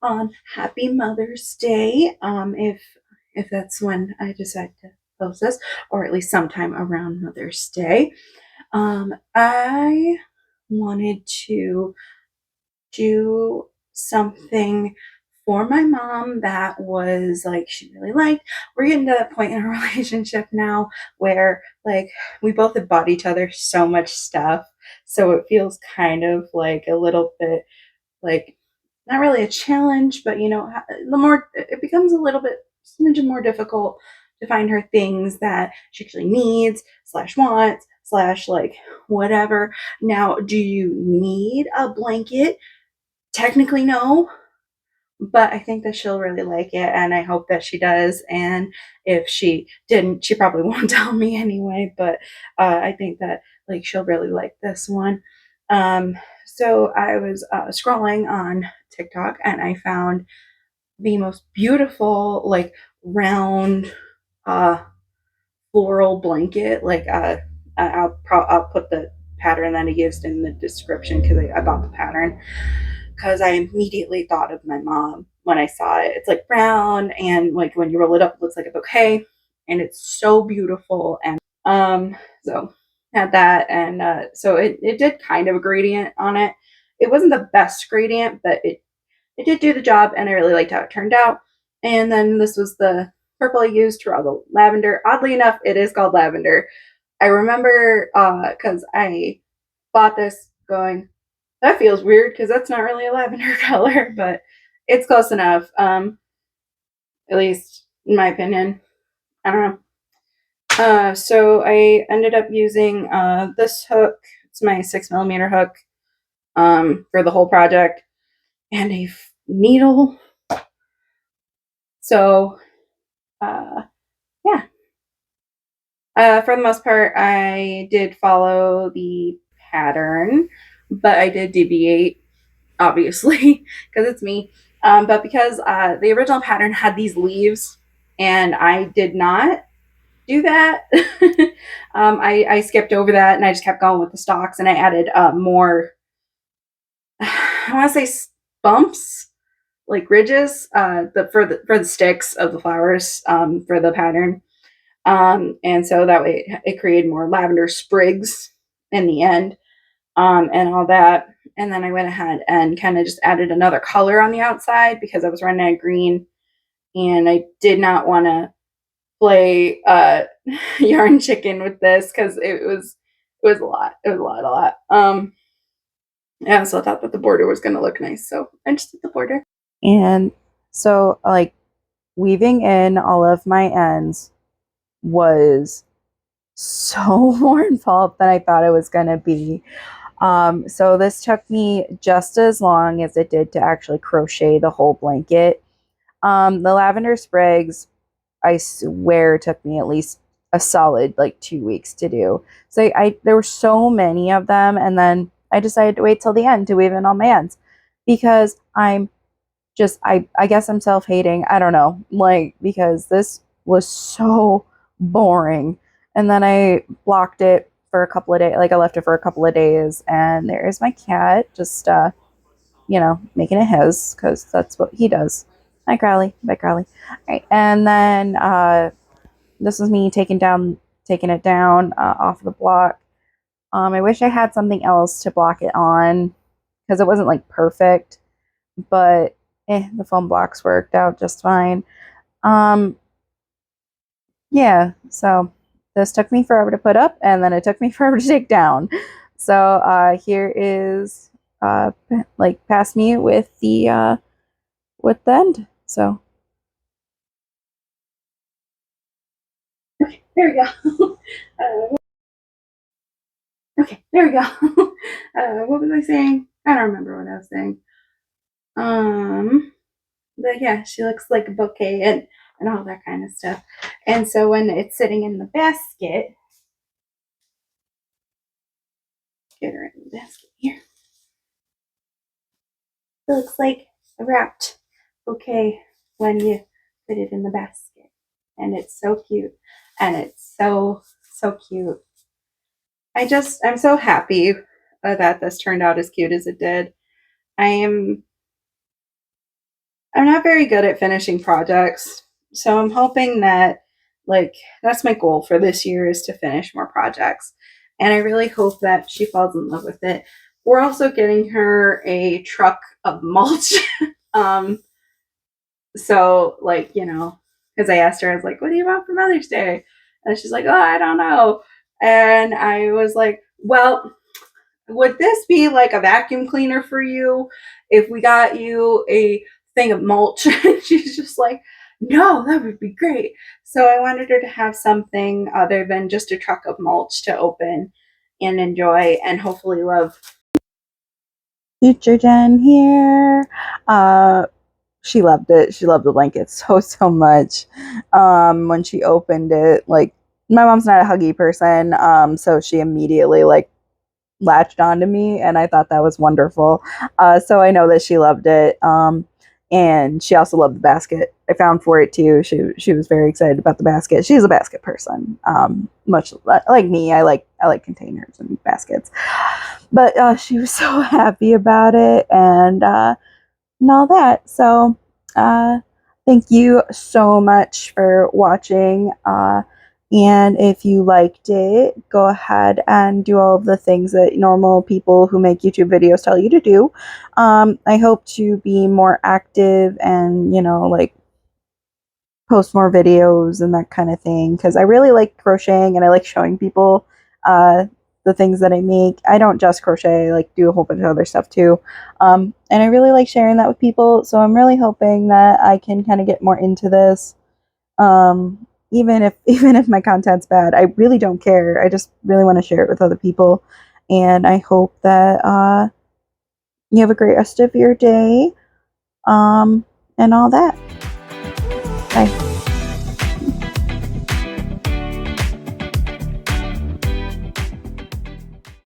on Happy Mother's Day, if that's when I decide to post this, or at least sometime around Mother's Day. I wanted to do something for my mom that was like she really liked. We're getting to that point in our relationship now where like we both have bought each other so much stuff. So it feels kind of like a little bit like not really a challenge, but the more it becomes a little bit smidgen more difficult to find her things that she actually needs slash wants slash like whatever. Now, do you need a blanket? Technically, no, but I think that she'll really like it, and I hope that she does. And if she didn't, she probably won't tell me anyway. But I think that like she'll really like this one. So I was scrolling on TikTok, and I found the most beautiful like round uh, floral blanket. Like I'll put the pattern that I used in the description because I bought the pattern because I immediately thought of my mom when I saw it. It's like brown and like when you roll it up, it looks like a bouquet, and it's so beautiful. And so had that, and so it did kind of a gradient on it. It wasn't the best gradient, but it did do the job, and I really liked how it turned out. And then this was the purple I used for all the lavender. Oddly enough, it is called lavender. I remember because I bought this going, that feels weird because that's not really a lavender color, but it's close enough. At least in my opinion. I don't know. So I ended up using this hook. It's my 6mm hook for the whole project, and a needle. So yeah, for the most part, I did follow the pattern, but I did deviate, obviously, because it's me. But because the original pattern had these leaves, and I did not do that, I skipped over that and I just kept going with the stalks, and I added more, I want to say bumps, like ridges, for the sticks of the flowers for the pattern. And so that way it created more lavender sprigs in the end, and all that. And then I went ahead and kind of just added another color on the outside because I was running out of green, and I did not want to play yarn chicken with this because it was a lot. It was a lot. I also thought that the border was going to look nice, so I just did the border. And so, like, weaving in all of my ends was so more involved than I thought it was going to be. So this took me just as long as it did to actually crochet the whole blanket. The lavender sprigs, I swear, took me at least a solid like 2 weeks to do. So there were so many of them, and then I decided to wait till the end to weave in all my ends because I guess I'm self-hating. I don't know. Like, because this was so boring. And then I blocked it for a couple of days. Like, I left it for a couple of days, and there's my cat just making it his because that's what he does. Hi, Crowley. Bye, Crowley. All right. And then this is me taking it down off the block. I wish I had something else to block it on because it wasn't like perfect, but the foam blocks worked out just fine. Yeah, so this took me forever to put up, and then it took me forever to take down. So here is like past me with the end. So okay, there we go. Okay, there we go. What was I saying? I don't remember what I was saying. But yeah, she looks like a bouquet and all that kind of stuff. And so when it's sitting in the basket, get her in the basket here. It looks like a wrapped bouquet when you put it in the basket. And it's so cute. And it's so, so cute. I'm so happy that this turned out as cute as it did. I am I'm not very good at finishing projects. So I'm hoping that, like, that's my goal for this year is to finish more projects. And I really hope that she falls in love with it. We're also getting her a truck of mulch. um, so, like, because I asked her, I was like, what do you want for Mother's Day? And she's like, oh, I don't know. And I was like, well, would this be like a vacuum cleaner for you if we got you a thing of mulch? And she's just like, no, that would be great. So I wanted her to have something other than just a truck of mulch to open and enjoy and hopefully love. Future Jen here. She loved it. She loved the blanket so much. When she opened it, like, my mom's not a huggy person, so she immediately like latched onto me, and I thought that was wonderful. So I know that she loved it. And she also loved the basket. I found for it too. She was very excited about the basket. She's a basket person. Much like me, I like containers and baskets. But she was so happy about it, and all that. So thank you so much for watching. And if you liked it, go ahead and do all of the things that normal people who make YouTube videos tell you to do. I hope to be more active and, like, post more videos and that kind of thing, because I really like crocheting and I like showing people the things that I make. I don't just crochet, I like do a whole bunch of other stuff too. And I really like sharing that with people, so I'm really hoping that I can kind of get more into this. Even if my content's bad, I really don't care. I just really want to share it with other people. And I hope that you have a great rest of your day, and all that. Bye.